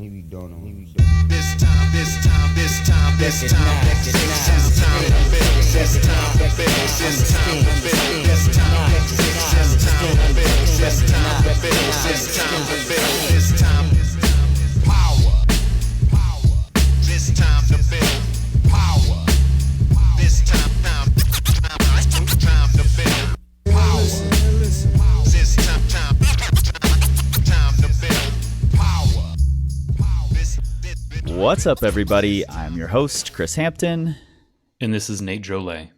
Maybe don't know. This time, next time, it's time to build. This time to build. This time to build. This time to build. This time to build. This time to build. This time to build. This time power. This time to build power. This time to build power. This time to build power. What's up, everybody? I'm your host, Chris Hampton. And this is Nate Drolet.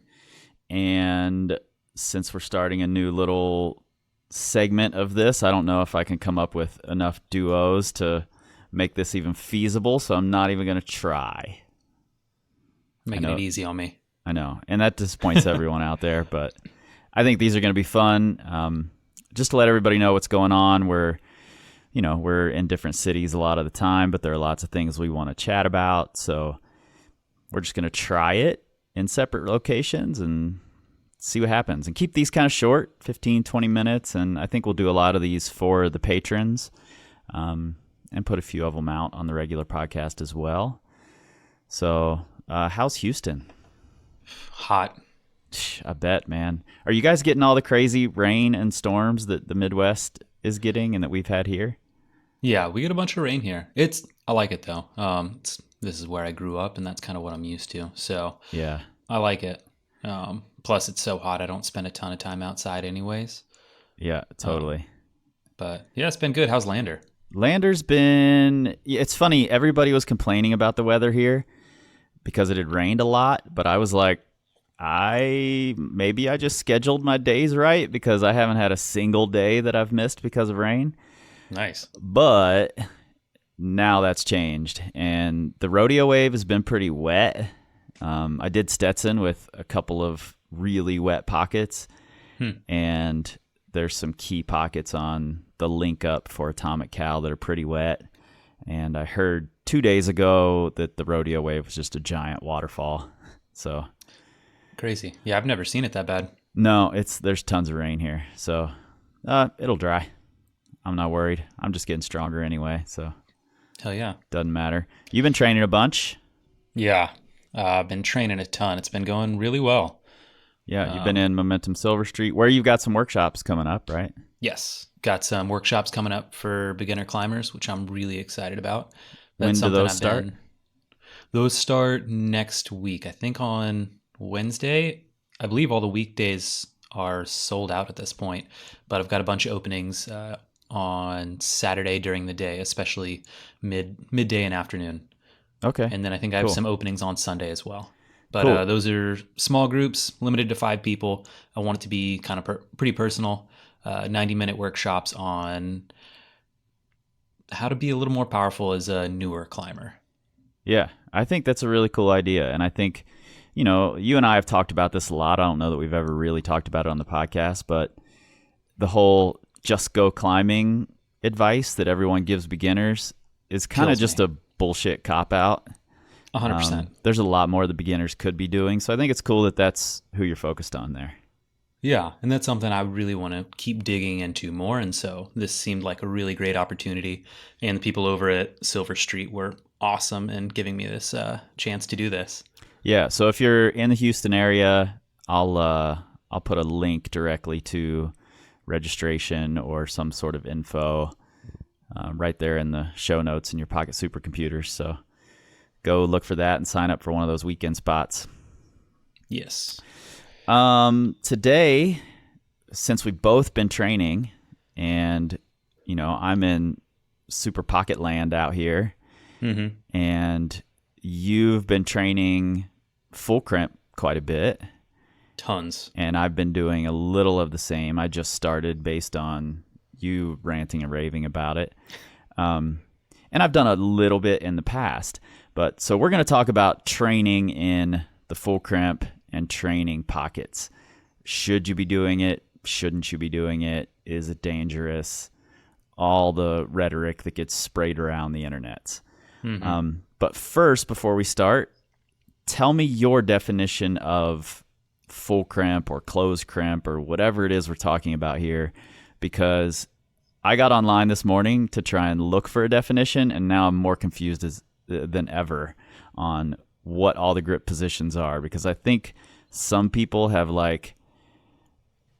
And since we're starting a new little segment of this, I don't know if I can come up with enough duos to make this even feasible, so I'm not even going to try. Making it easy on me. I know, and that disappoints everyone out there, but I think these are going to be fun. Just to let everybody know what's going on, we're in different cities a lot of the time, but there are lots of things we want to chat about, so we're just going to try it in separate locations and see what happens. And keep these kind of short, 15, 20 minutes, and I think we'll do a lot of these for the patrons and put a few of them out on the regular podcast as well. So how's Houston? Hot. I bet, man. Are you guys getting all the crazy rain and storms that the Midwest is getting and that we've had here? Yeah, we get a bunch of rain here. I like it though. This is where I grew up, and that's kind of what I'm used to. So yeah, I like it. Plus, it's so hot. I don't spend a ton of time outside, anyways. Yeah, totally. But yeah, it's been good. How's Lander? Lander's been. It's funny. Everybody was complaining about the weather here because it had rained a lot, but I was like, maybe I just scheduled my days right because I haven't had a single day that I've missed because of rain. Nice. But now that's changed, and the rodeo wave has been pretty wet. I did Stetson with a couple of really wet pockets, and there's some key pockets on the link up for Atomic Cal that are pretty wet. And I heard 2 days ago that the rodeo wave was just a giant waterfall. So crazy. Yeah, I've never seen it that bad. no, there's tons of rain here, so it'll dry. I'm not worried. I'm just getting stronger anyway, so Hell yeah. doesn't matter. You've been training a bunch. Yeah, I've been training a ton. It's been going really well. Yeah, you've been in Momentum Silver Street, where you've got some workshops coming up, right? Yes. Got some workshops coming up for beginner climbers, which I'm really excited about. When do those start? Those start next week. I think on Wednesday. I believe all the weekdays are sold out at this point, but I've got a bunch of openings on Saturday during the day, especially midday and afternoon. Okay. And then I think I have some openings on Sunday as well. But Cool. Those are small groups, limited to 5 people. I want it to be kind of pretty personal. 90-minute workshops on how to be a little more powerful as a newer climber. Yeah, I think that's a really cool idea. And I think, you and I have talked about this a lot. I don't know that we've ever really talked about it on the podcast, but the whole just go climbing advice that everyone gives beginners is kind of just a bullshit cop-out. 100%. There's a lot more the beginners could be doing. So I think it's cool that that's who you're focused on there. Yeah, and that's something I really want to keep digging into more, and so this seemed like a really great opportunity, and the people over at Silver Street were awesome in giving me this chance to do this. Yeah, so if you're in the Houston area, I'll put a link directly to registration or some sort of info right there in the show notes in your Pocket Supercomputers, so go look for that and sign up for one of those weekend spots. Yes. Today, since we've both been training and, I'm in super pocket land out here, and you've been training full crimp quite a bit. Tons. And I've been doing a little of the same. I just started based on you ranting and raving about it. And I've done a little bit in the past. But so we're going to talk about training in the full crimp and training pockets. Should you be doing it? Shouldn't you be doing it? Is it dangerous? All the rhetoric that gets sprayed around the internet. But first, before we start, tell me your definition of full crimp or closed crimp or whatever it is we're talking about here, because I got online this morning to try and look for a definition, and now I'm more confused than ever on what all the grip positions are, because I think some people have like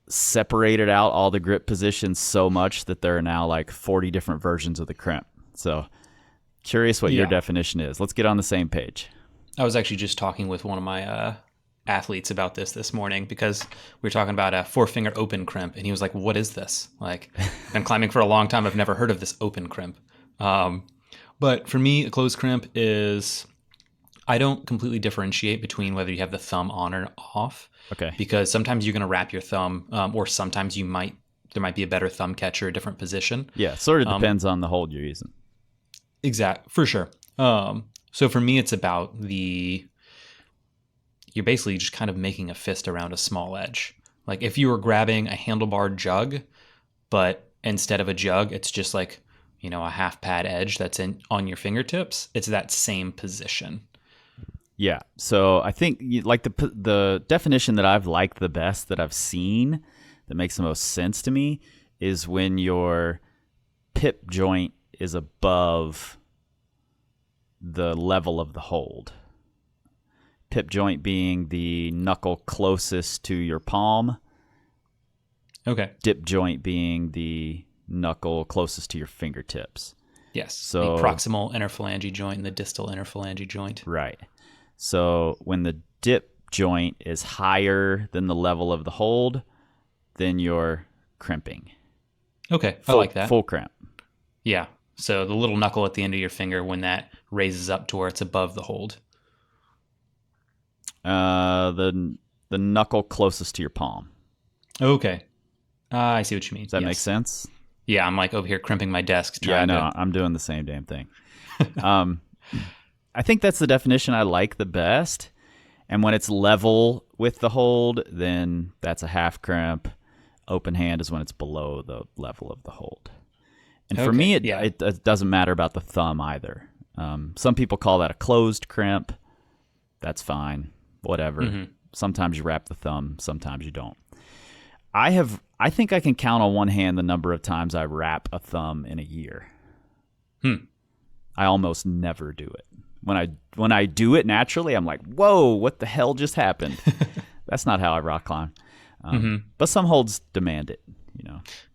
separated out all the grip positions so much that there are now like 40 different versions of the crimp. So curious what your definition is. Let's get on the same page. I was actually just talking with one of my athletes about this morning, because we were talking about a 4-finger open crimp, and he was like, what is this? Like, I've been climbing for a long time. I've never heard of this open crimp. But for me, a closed crimp is, I don't completely differentiate between whether you have the thumb on or off. Okay. Because sometimes you're going to wrap your thumb, or sometimes there might be a better thumb catcher, a different position. Yeah, sort of depends on the hold you're using. For sure. So for me, it's about you're basically just kind of making a fist around a small edge. Like if you were grabbing a handlebar jug, but instead of a jug, it's just like, a half pad edge that's on your fingertips. It's that same position. Yeah. So I think like the definition that I've liked the best that I've seen that makes the most sense to me is when your pip joint is above the level of the hold. Pip joint being the knuckle closest to your palm. Okay. Dip joint being the knuckle closest to your fingertips. Yes. So the proximal interphalange joint and the distal interphalange joint. Right. So when the dip joint is higher than the level of the hold, then you're crimping. Okay. I like that. Full crimp. Yeah. So the little knuckle at the end of your finger, when that raises up to where it's above the hold. The knuckle closest to your palm. Okay. I see what you mean. Does that make sense? Yeah, I'm like over here crimping my desk. Yeah, I know. I'm doing the same damn thing. I think that's the definition I like the best. And when it's level with the hold, then that's a half crimp. Open hand is when it's below the level of the hold. And for me, it doesn't matter about the thumb either. Some people call that a closed crimp. That's fine. Whatever. Mm-hmm. Sometimes you wrap the thumb. Sometimes you don't. I think I can count on one hand the number of times I wrap a thumb in a year. I almost never do it. When I do it naturally, I'm like, whoa, what the hell just happened? That's not how I rock climb. But some holds demand it,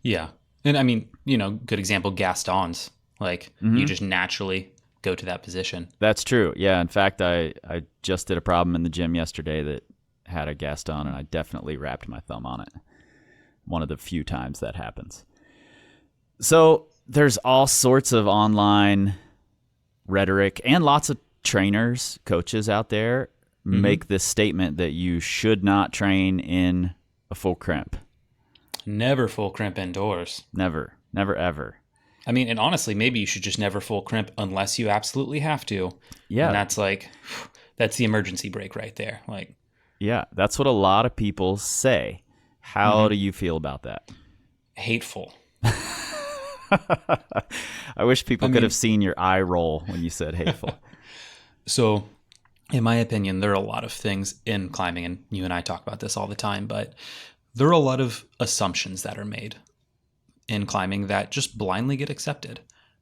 Yeah. And I mean, good example, Gastons. Like, you just naturally go to that position. That's true. Yeah. In fact, I just did a problem in the gym yesterday that had a Gaston, and I definitely wrapped my thumb on it. One of the few times that happens. So there's all sorts of online rhetoric, and lots of trainers, coaches out there make this statement that you should not train in a full crimp. Never full crimp indoors. Never, ever. I mean, and honestly, maybe you should just never full crimp unless you absolutely have to. Yeah. And that's the emergency brake right there. Like, yeah, that's what a lot of people say. How do you feel about that? Hateful. I wish people could have seen your eye roll when you said hateful. So, in my opinion, there are a lot of things in climbing, and you and I talk about this all the time, but there are a lot of assumptions that are made in climbing that just blindly get accepted.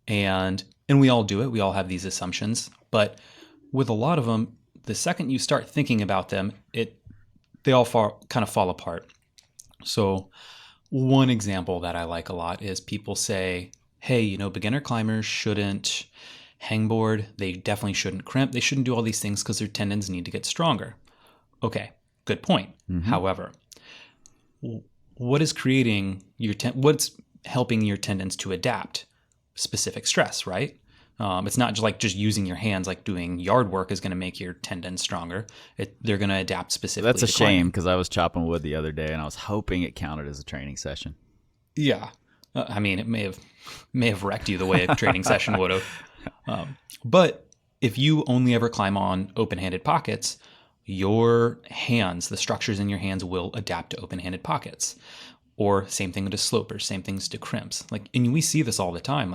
And we all do it. We all have these assumptions. But with a lot of them, the second you start thinking about them, they all kind of fall apart. So one example that I like a lot is people say, hey, beginner climbers shouldn't hangboard. They definitely shouldn't crimp. They shouldn't do all these things because their tendons need to get stronger. Okay, good point. However, what's helping your tendons to adapt? Specific stress, right? It's not just using your hands, like doing yard work is going to make your tendons stronger. They're going to adapt specifically. That's a shame, because I was chopping wood the other day and I was hoping it counted as a training session. Yeah. I mean, it may have wrecked you the way a training session would have. But if you only ever climb on open-handed pockets, your hands, the structures in your hands will adapt to open-handed pockets. Or same thing to slopers, same things to crimps. And we see this all the time.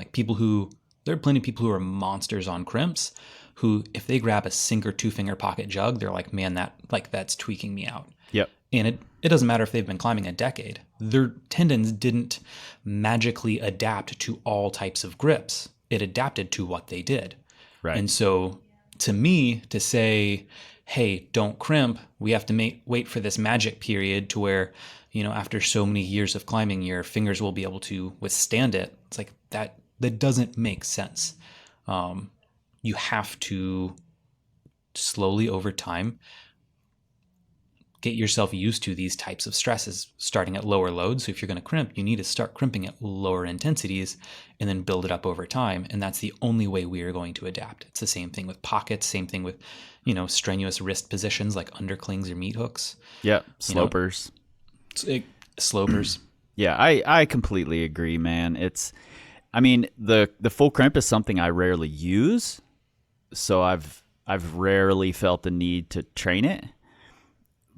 There are plenty of people who are monsters on crimps who, if they grab a sink or 2-finger pocket jug, they're like, man, that's tweaking me out. Yep. And it doesn't matter if they've been climbing a decade. Their tendons didn't magically adapt to all types of grips. It adapted to what they did. Right. And so to me, to say, hey, don't crimp, we have to wait for this magic period to where, after so many years of climbing, your fingers will be able to withstand it. It's like that doesn't make sense. You have to slowly over time get yourself used to these types of stresses starting at lower loads. So if you're going to crimp, you need to start crimping at lower intensities and then build it up over time. And that's the only way we are going to adapt. It's the same thing with pockets, same thing with, strenuous wrist positions like underclings or meat hooks. Yep. Slopers. Slopers. Yeah, I completely agree, man. The full crimp is something I rarely use. So I've rarely felt the need to train it.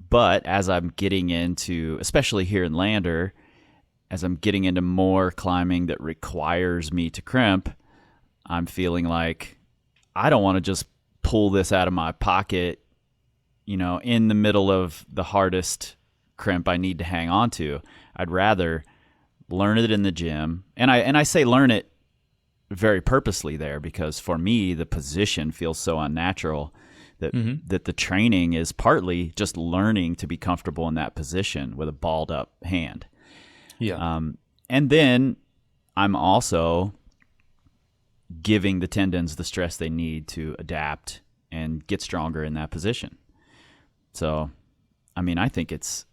But as I'm getting into, especially here in Lander, as I'm getting into more climbing that requires me to crimp, I'm feeling like I don't want to just pull this out of my pocket, in the middle of the hardest crimp I need to hang on to. I'd rather learn it in the gym. And I say learn it very purposely there because for me, the position feels so unnatural. That the training is partly just learning to be comfortable in that position with a balled up hand. Yeah. And then I'm also giving the tendons the stress they need to adapt and get stronger in that position. So, I think it's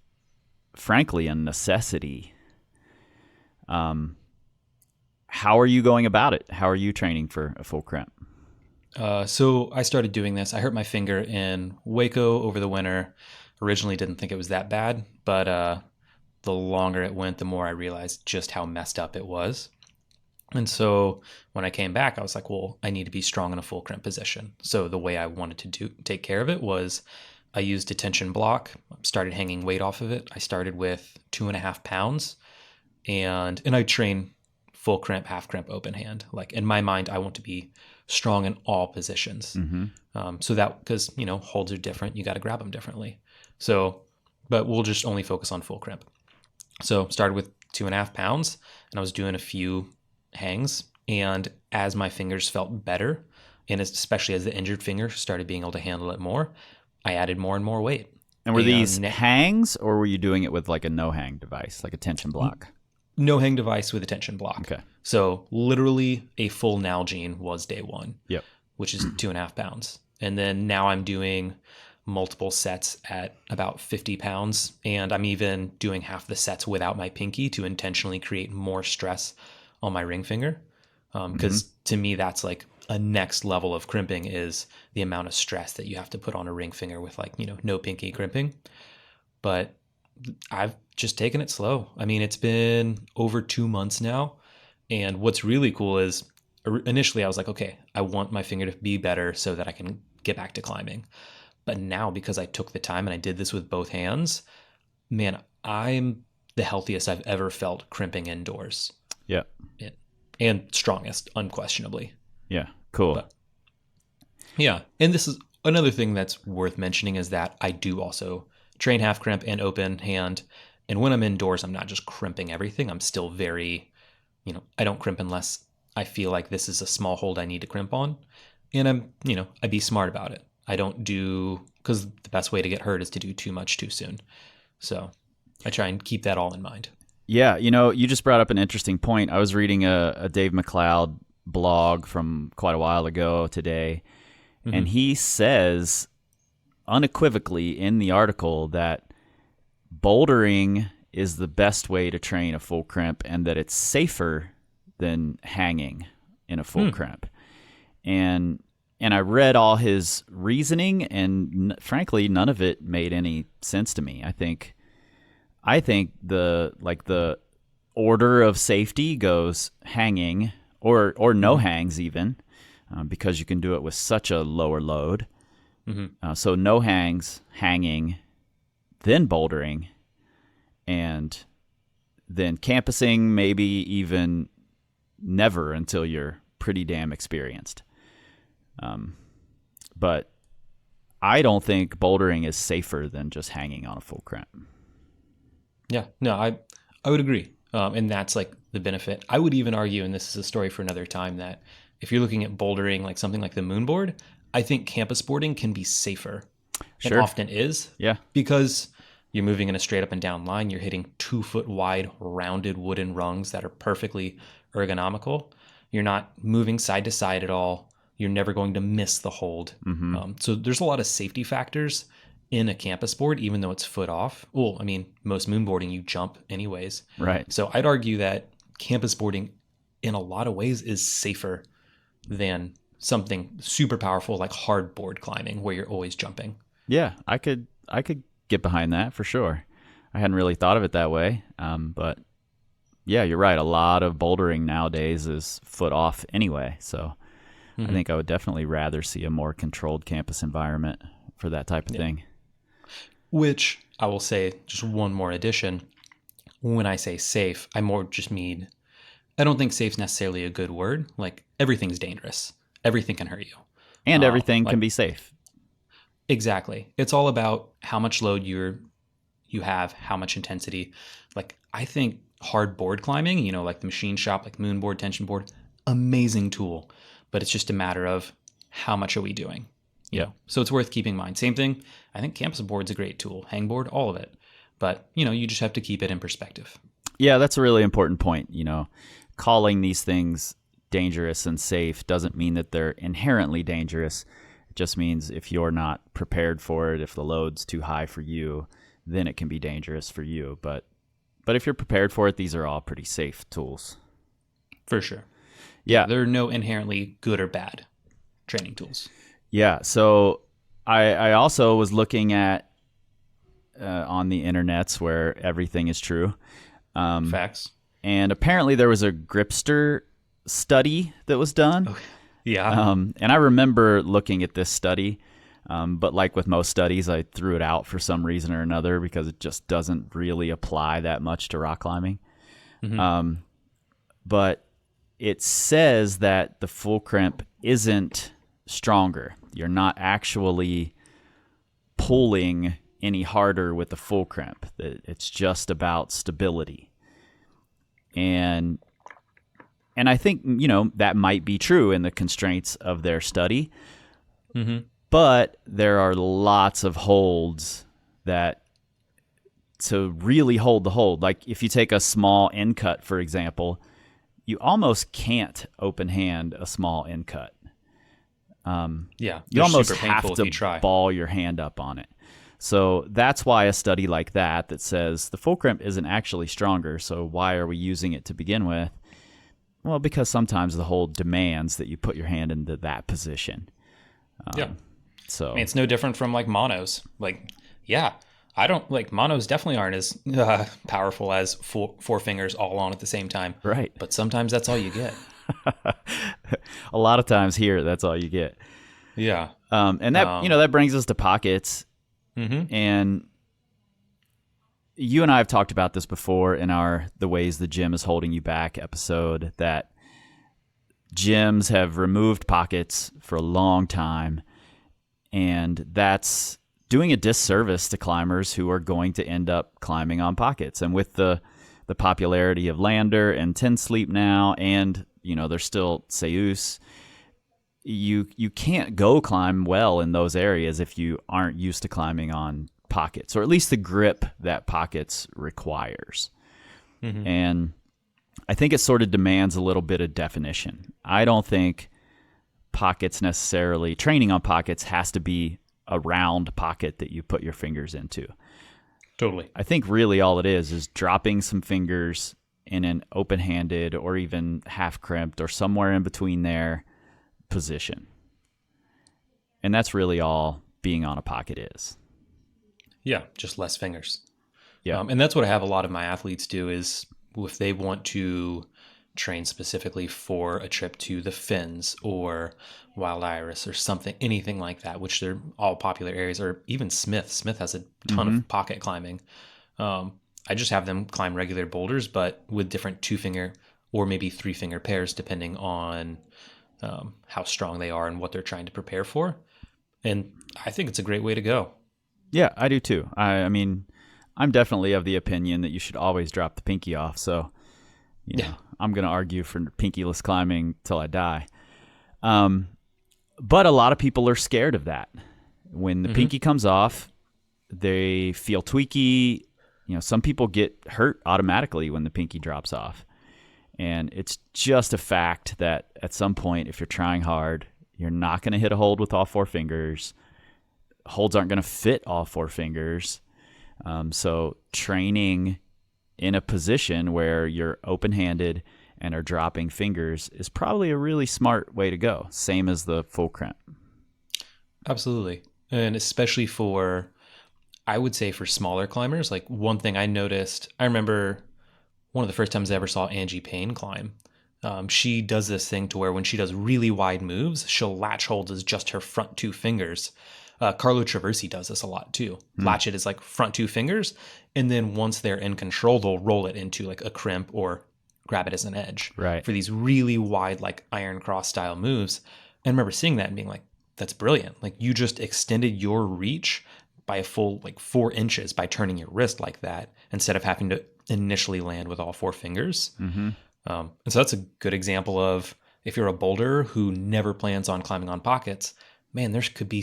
frankly a necessity. How are you going about it? How are you training for a full crimp? So I started doing this. I hurt my finger in Waco over the winter. Originally didn't think it was that bad, but the longer it went, the more I realized just how messed up it was. And so when I came back, I was like, well, I need to be strong in a full crimp position. So the way I wanted to take care of it was I used a tension block, started hanging weight off of it. I started with 2.5 pounds and I train full crimp, half crimp, open hand. Like in my mind, I want to be strong in all positions. So that, because, holds are different. You got to grab them differently. So, but we'll just only focus on full crimp. So started with 2.5 pounds and I was doing a few hangs. And as my fingers felt better, and especially as the injured finger started being able to handle it more, I added more and more weight. And were these hangs or were you doing it with like a no hang device, like a tension block? No hang device with a tension block. Okay. So literally a full Nalgene was day one. Yep. Which is 2.5 pounds. And then now I'm doing multiple sets at about 50 pounds. And I'm even doing half the sets without my pinky to intentionally create more stress on my ring finger. Because to me, that's like a next level of crimping is the amount of stress that you have to put on a ring finger with no pinky crimping. But I've just taken it slow. It's been over 2 months now. And what's really cool is initially I was like, okay, I want my finger to be better so that I can get back to climbing. But now because I took the time and I did this with both hands, man, I'm the healthiest I've ever felt crimping indoors. Yeah. And strongest, unquestionably. Yeah. Cool. But, yeah. And this is another thing that's worth mentioning is that I do also train half crimp and open hand. And when I'm indoors, I'm not just crimping everything. I'm still very, I don't crimp unless I feel like this is a small hold I need to crimp on. And I be smart about it. I don't do, because the best way to get hurt is to do too much too soon. So I try and keep that all in mind. Yeah. You just brought up an interesting point. I was reading a Dave McLeod blog from quite a while ago today. And he says unequivocally in the article that bouldering is the best way to train a full crimp and that it's safer than hanging in a full crimp. And I read all his reasoning and frankly, none of it made any sense to me. I think the order of safety goes hanging or no hangs even, because you can do it with such a lower load. So no hangs, hanging, then bouldering, and then campusing, maybe even never until you're pretty damn experienced. But I don't think bouldering is safer than just hanging on a full crimp. Yeah, no, I would agree. And that's like the benefit. I would even argue, and this is a story for another time, that if you're looking at bouldering like something like the moonboard, I think campus boarding can be safer. And Sure. often is. Yeah. Because you're moving in a straight up and down line. You're hitting 2-foot wide rounded wooden rungs that are perfectly ergonomical. You're not moving side to side at all. You're never going to miss the hold. So there's a lot of safety factors in a campus board, even though it's foot off. Well, I mean, most moonboarding, you jump anyways. Right. So I'd argue that campus boarding in a lot of ways is safer than something super powerful like hard board climbing where you're always jumping. Yeah, I could get behind that for sure. I hadn't really thought of it that way. But yeah, you're right. A lot of bouldering nowadays is foot off anyway. So I think I would definitely rather see a more controlled campus environment for that type of thing. Which I will say, just one more addition. When I say safe, I more just mean, I don't think safe's necessarily a good word. Like, everything's dangerous. Everything can hurt you. And everything can be safe. Exactly. It's all about how much load you have, how much intensity. Like, I think hard board climbing, like the machine shop, like moonboard, tension board, amazing tool. But it's just a matter of how much are we doing? Yeah. So it's worth keeping in mind. Same thing. I think campus board's a great tool. Hangboard, all of it. But, you just have to keep it in perspective. Yeah, that's a really important point. Calling these things dangerous and safe doesn't mean that they're inherently dangerous. It just means if you're not prepared for it, if the load's too high for you, then it can be dangerous for you. But if you're prepared for it, these are all pretty safe tools. For sure. Yeah. There are no inherently good or bad training tools. Yeah. So I also was looking at on the internets where everything is true. Facts. And apparently there was a Gripster study that was done. Okay. Yeah. And I remember looking at this study, but like with most studies, I threw it out for some reason or another because it just doesn't really apply that much to rock climbing. But it says that the full crimp isn't stronger. You're not actually pulling any harder with the full crimp. It's just about stability. And I think, that might be true in the constraints of their study. But there are lots of holds that to really hold the hold. Like if you take a small end cut, for example, you almost can't open hand a small end cut. Yeah. You almost super have painful if to you try. ball your hand up on it. So that's why a study like that says the full crimp isn't actually stronger. So why are we using it to begin with? Well, because sometimes the hold demands that you put your hand into that position. Yeah. So I mean, it's no different from like monos. Like, yeah, I don't like monos definitely aren't as powerful as four fingers all on at the same time. Right. But sometimes that's all you get. A lot of times here, that's all you get. Yeah. And that, that brings us to pockets. And you and I have talked about this before in our The Ways the Gym is Holding You Back episode, that gyms have removed pockets for a long time. And that's doing a disservice to climbers who are going to end up climbing on pockets. And with the popularity of Lander and Ten Sleep now, and, there's still Seus, you can't go climb well in those areas if you aren't used to climbing on pockets, or at least the grip that pockets requires. And I think it sort of demands a little bit of definition. I don't think pockets necessarily, training on pockets has to be a round pocket that you put your fingers into. Totally. I think really all it is dropping some fingers in an open-handed or even half crimped or somewhere in between there position. And that's really all being on a pocket is. Yeah, just less fingers. Yeah. And that's what I have a lot of my athletes do is if they want to train specifically for a trip to the Fins or Wild Iris or something, anything like that, which they're all popular areas, or even Smith. Smith has a ton of pocket climbing. I just have them climb regular boulders, but with different 2-finger or maybe 3-finger pairs, depending on how strong they are and what they're trying to prepare for. And I think it's a great way to go. Yeah, I do too. I mean, I'm definitely of the opinion that you should always drop the pinky off. So, I'm going to argue for pinkyless climbing till I die. But a lot of people are scared of that. When the pinky comes off, they feel tweaky. Some people get hurt automatically when the pinky drops off. And it's just a fact that at some point, if you're trying hard, you're not going to hit a hold with all four fingers. Holds aren't going to fit all four fingers. So training in a position where you're open-handed and are dropping fingers is probably a really smart way to go. Same as the full crimp. Absolutely. And especially I would say for smaller climbers, like one thing I noticed, I remember one of the first times I ever saw Angie Payne climb. She does this thing to where when she does really wide moves, she'll latch hold as just her front two fingers. Carlo Traversi does this a lot too. Latch it as like front two fingers. And then once they're in control, they'll roll it into like a crimp or grab it as an edge. Right. For these really wide, like iron cross style moves. And I remember seeing that and being like, that's brilliant. Like you just extended your reach by a full like 4 inches by turning your wrist like that instead of having to initially land with all four fingers. And so that's a good example of if you're a boulder who never plans on climbing on pockets, man, there could be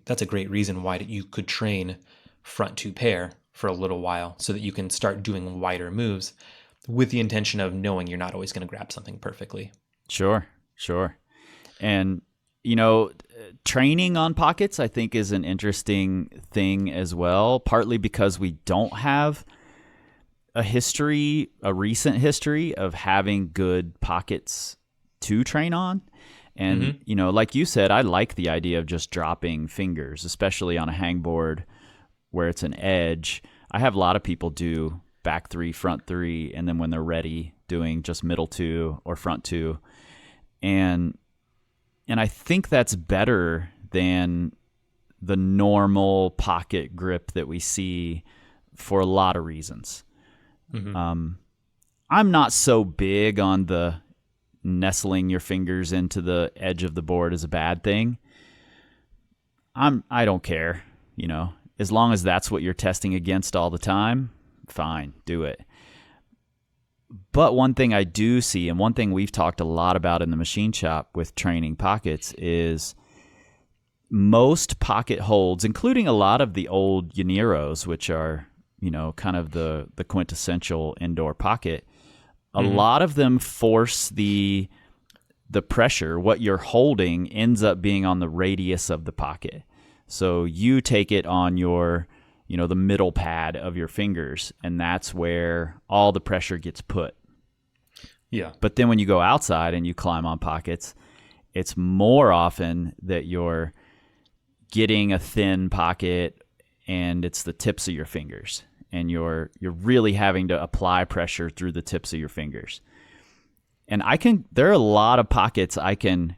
that's a great reason why you could train front two pair for a little while so that you can start doing wider moves with the intention of knowing you're not always going to grab something perfectly. Sure. And, training on pockets, I think, is an interesting thing as well, partly because we don't have a recent history of having good pockets to train on. And, like you said, I like the idea of just dropping fingers, especially on a hangboard where it's an edge. I have a lot of people do back three, front three, and then when they're ready, doing just middle two or front two. And I think that's better than the normal pocket grip that we see for a lot of reasons. I'm not so big on the nestling your fingers into the edge of the board is a bad thing. I don't care, as long as that's what you're testing against all the time, fine, do it. But one thing I do see, and one thing we've talked a lot about in the machine shop with training pockets, is most pocket holds, including a lot of the old Yaneros, which are, kind of the quintessential indoor pocket, a lot of them force the pressure. What you're holding ends up being on the radius of the pocket. So you take it on your, the middle pad of your fingers, and that's where all the pressure gets put. Yeah. But then when you go outside and you climb on pockets, it's more often that you're getting a thin pocket and it's the tips of your fingers, and you're really having to apply pressure through the tips of your fingers. And there are a lot of pockets I can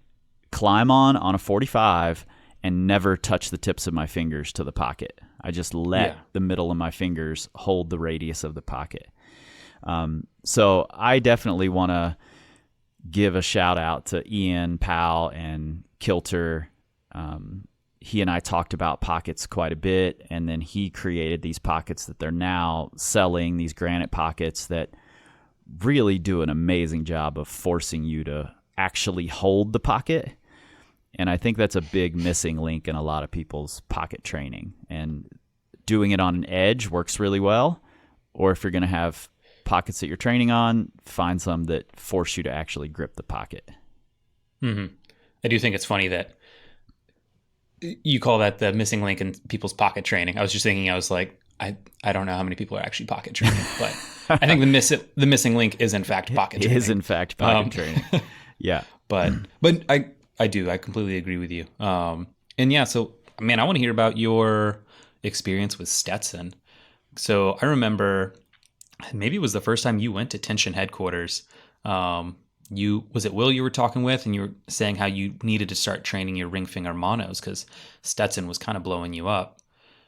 climb on a 45 and never touch the tips of my fingers to the pocket. I just let the middle of my fingers hold the radius of the pocket. So I definitely want to give a shout out to Ian Powell and Kilter. He and I talked about pockets quite a bit, and then he created these pockets that they're now selling, these granite pockets that really do an amazing job of forcing you to actually hold the pocket. And I think that's a big missing link in a lot of people's pocket training. And doing it on an edge works really well. Or if you're going to have pockets that you're training on, find some that force you to actually grip the pocket. I do think it's funny that you call that the missing link in people's pocket training. I was just thinking, I was like, I don't know how many people are actually pocket training, but I think the missing link is in fact pocket training. It is in fact pocket training. Yeah. But I completely agree with you. And yeah, so man, I want to hear about your experience with Stetson. So I remember maybe it was the first time you went to Tension headquarters. Was it Will you were talking with, and you were saying how you needed to start training your ring finger monos because Stetson was kind of blowing you up.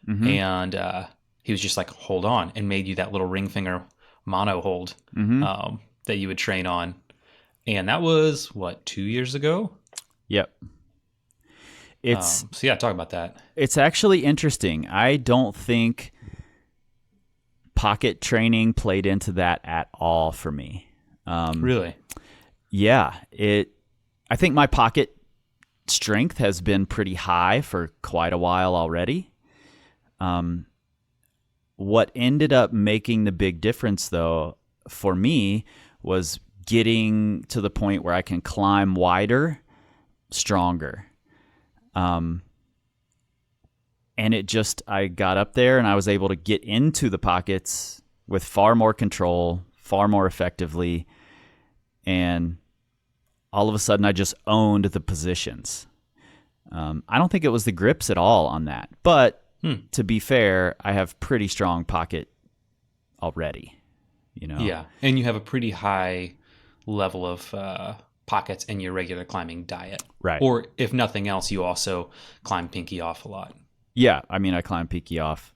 And he was just like, hold on, and made you that little ring finger mono hold that you would train on. And that was, 2 years ago? Yep. It's So yeah, talk about that. it's actually interesting. I don't think pocket training played into that at all for me. Really? Yeah, I think my pocket strength has been pretty high for quite a while already. What ended up making the big difference, though, for me was getting to the point where I can climb wider, stronger. And I got up there and I was able to get into the pockets with far more control, far more effectively. And all of a sudden I just owned the positions. I don't think it was the grips at all on that, but to be fair, I have pretty strong pocket already, Yeah, and you have a pretty high level of pockets in your regular climbing diet. Right. Or if nothing else, you also climb pinky off a lot. Yeah, I mean, I climb pinky off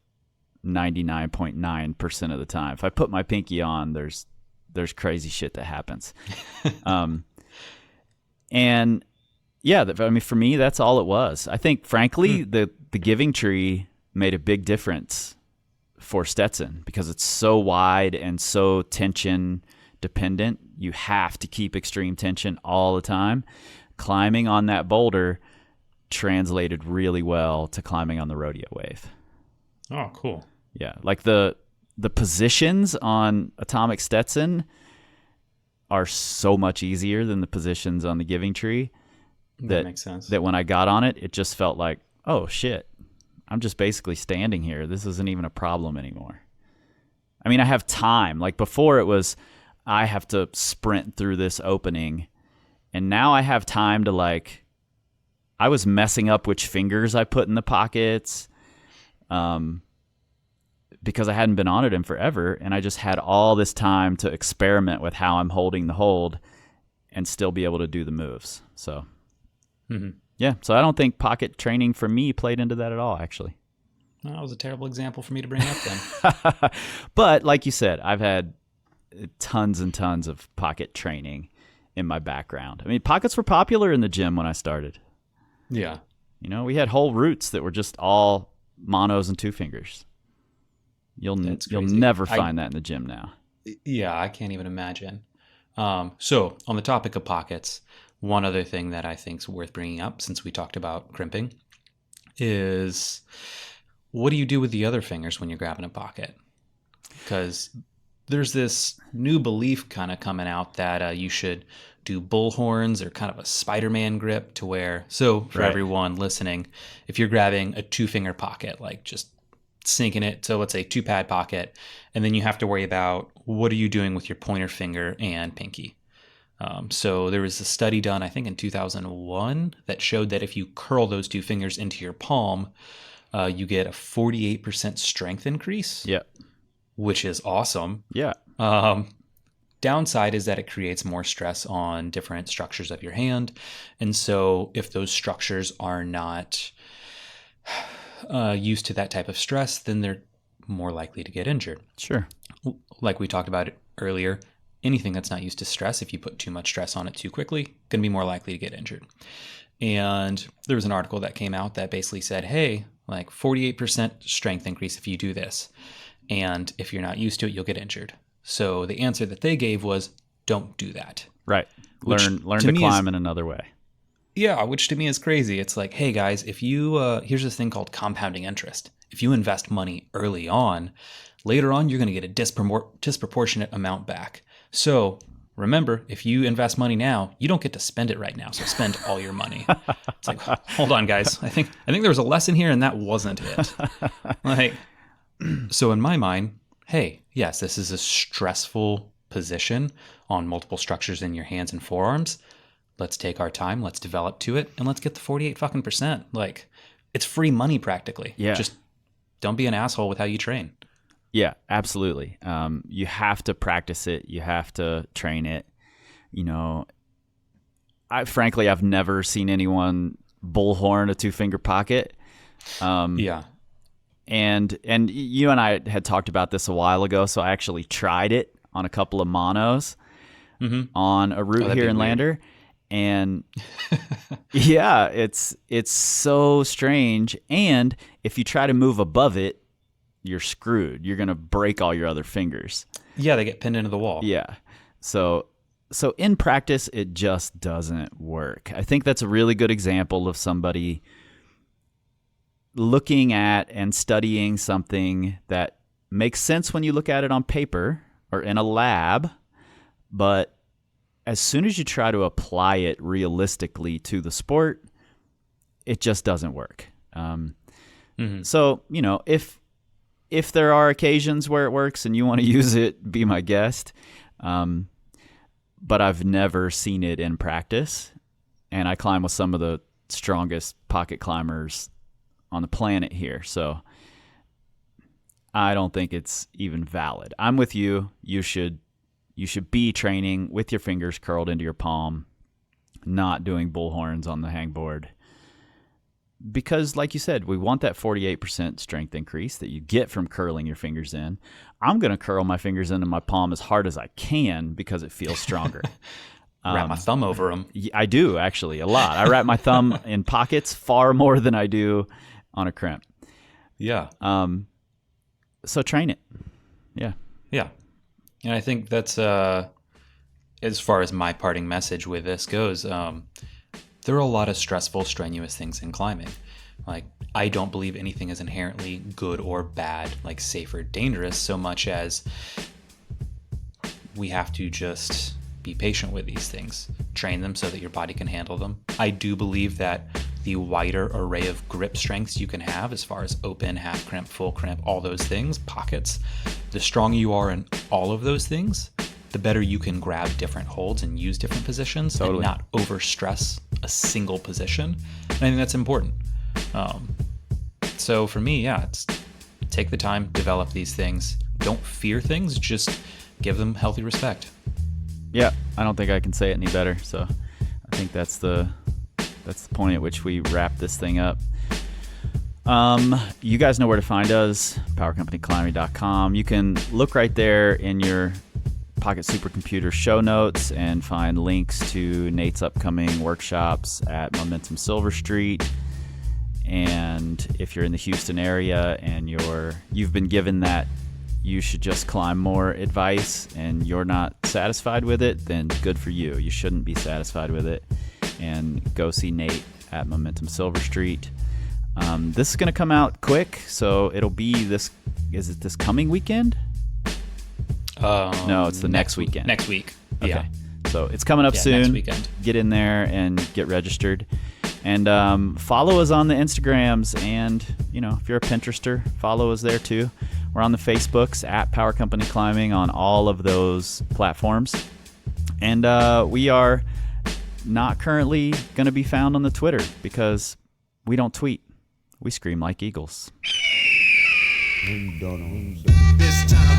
99.9% of the time. If I put my pinky on, there's crazy shit that happens. And yeah, I mean, for me, that's all it was. I think, frankly, the giving tree made a big difference for Stetson because it's so wide and so tension dependent. You have to keep extreme tension all the time. Climbing on that boulder translated really well to climbing on the rodeo wave. Oh, cool. Yeah, like the positions on Atomic Stetson are so much easier than the positions on the giving tree. That makes sense. That when I got on it, it just felt like, oh shit, I'm just basically standing here. This isn't even a problem anymore. I mean, I have time. Like before it was, I have to sprint through this opening. And now I have time to I was messing up which fingers I put in the pockets because I hadn't been on it in forever. And I just had all this time to experiment with how I'm holding the hold and still be able to do the moves. So, yeah. So I don't think pocket training for me played into that at all, actually. Well, that was a terrible example for me to bring up then. But like you said, I've had tons and tons of pocket training in my background. I mean, pockets were popular in the gym when I started. Yeah. We had whole routes that were just all monos and two fingers. You'll never find that in the gym now. Yeah, I can't even imagine. So on the topic of pockets, one other thing that I think is worth bringing up, since we talked about crimping, is what do you do with the other fingers when you're grabbing a pocket? Because there's this new belief kind of coming out that you should do bull horns or kind of a Spider-Man grip to where, so for everyone listening, if you're grabbing a 2-finger pocket, like just sinking it to, let's say, 2-pad pocket, and then you have to worry about what are you doing with your pointer finger and pinky. So there was a study done, I think in 2001, that showed that if you curl those 2 fingers into your palm, you get a 48% strength increase. Yeah. Which is awesome. Yeah. Downside is that it creates more stress on different structures of your hand. And so if those structures are not used to that type of stress, then they're more likely to get injured. Sure. Like we talked about it earlier, anything that's not used to stress, if you put too much stress on it too quickly, going to be more likely to get injured. And there was an article that came out that basically said, hey, 48% strength increase if you do this. And if you're not used to it, you'll get injured. So the answer that they gave was, don't do that. Right. Learn to climb in another way. Yeah, which to me is crazy. It's like, hey guys, if you, here's this thing called compounding interest. If you invest money early on, later on, you're going to get a disproportionate amount back. So remember, if you invest money now, you don't get to spend it right now. So spend all your money. It's like, hold on, guys. I think there was a lesson here and that wasn't it. So in my mind, hey, yes, this is a stressful position on multiple structures in your hands and forearms. Let's take our time, let's develop to it, and let's get the 48%. It's free money practically. Yeah. Just don't be an asshole with how you train. Yeah, absolutely. You have to practice it. You have to train it. Frankly, I've never seen anyone bullhorn a 2-finger pocket. Yeah. And you and I had talked about this a while ago, so I actually tried it on a couple of monos on a route here in Lander. And yeah, it's so strange. And if you try to move above it, you're screwed. You're going to break all your other fingers. Yeah, they get pinned into the wall. Yeah. So in practice, it just doesn't work. I think that's a really good example of somebody looking at and studying something that makes sense when you look at it on paper or in a lab, but as soon as you try to apply it realistically to the sport, it just doesn't work. So, if there are occasions where it works and you want to use it, be my guest. But I've never seen it in practice, and I climb with some of the strongest pocket climbers on the planet here. So I don't think it's even valid. I'm with you. You should be training with your fingers curled into your palm, not doing bullhorns on the hangboard. Because like you said, we want that 48% strength increase that you get from curling your fingers in. I'm going to curl my fingers into my palm as hard as I can because it feels stronger. Wrap my thumb over them. I do, actually, a lot. I wrap my thumb in pockets far more than I do on a crimp. Yeah. So train it. Yeah. Yeah. And I think that's, as far as my parting message with this goes, there are a lot of stressful, strenuous things in climbing. Like, I don't believe anything is inherently good or bad, like safe or dangerous, so much as we have to just be patient with these things, train them so that your body can handle them. I do believe that the wider array of grip strengths you can have, as far as open, half crimp, full crimp, all those things, pockets, the stronger you are in all of those things, the better you can grab different holds and use different positions and not overstress a single position. And I think that's important. So for me, it's take the time, develop these things. Don't fear things, just give them healthy respect. Yeah, I don't think I can say it any better. So I think that's the point at which we wrap this thing up. You guys know where to find us, powercompanyclimbing.com. You can look right there in your Pocket Supercomputer show notes and find links to Nate's upcoming workshops at Momentum Silver Street. And if you're in the Houston area and you've been given that you should just climb more advice and you're not satisfied with it, then good for you. You shouldn't be satisfied with it. And go see Nate at Momentum Silver Street. This is going to come out quick, so it'll be this coming weekend? No, it's the next weekend. Next week. Okay. Yeah. So it's coming up soon. Next weekend. Get in there and get registered. And follow us on the Instagrams. And, if you're a Pinterester, follow us there too. We're on the Facebooks at Power Company Climbing on all of those platforms. And we are not currently going to be found on the Twitter because we don't tweet. We scream like eagles. This time,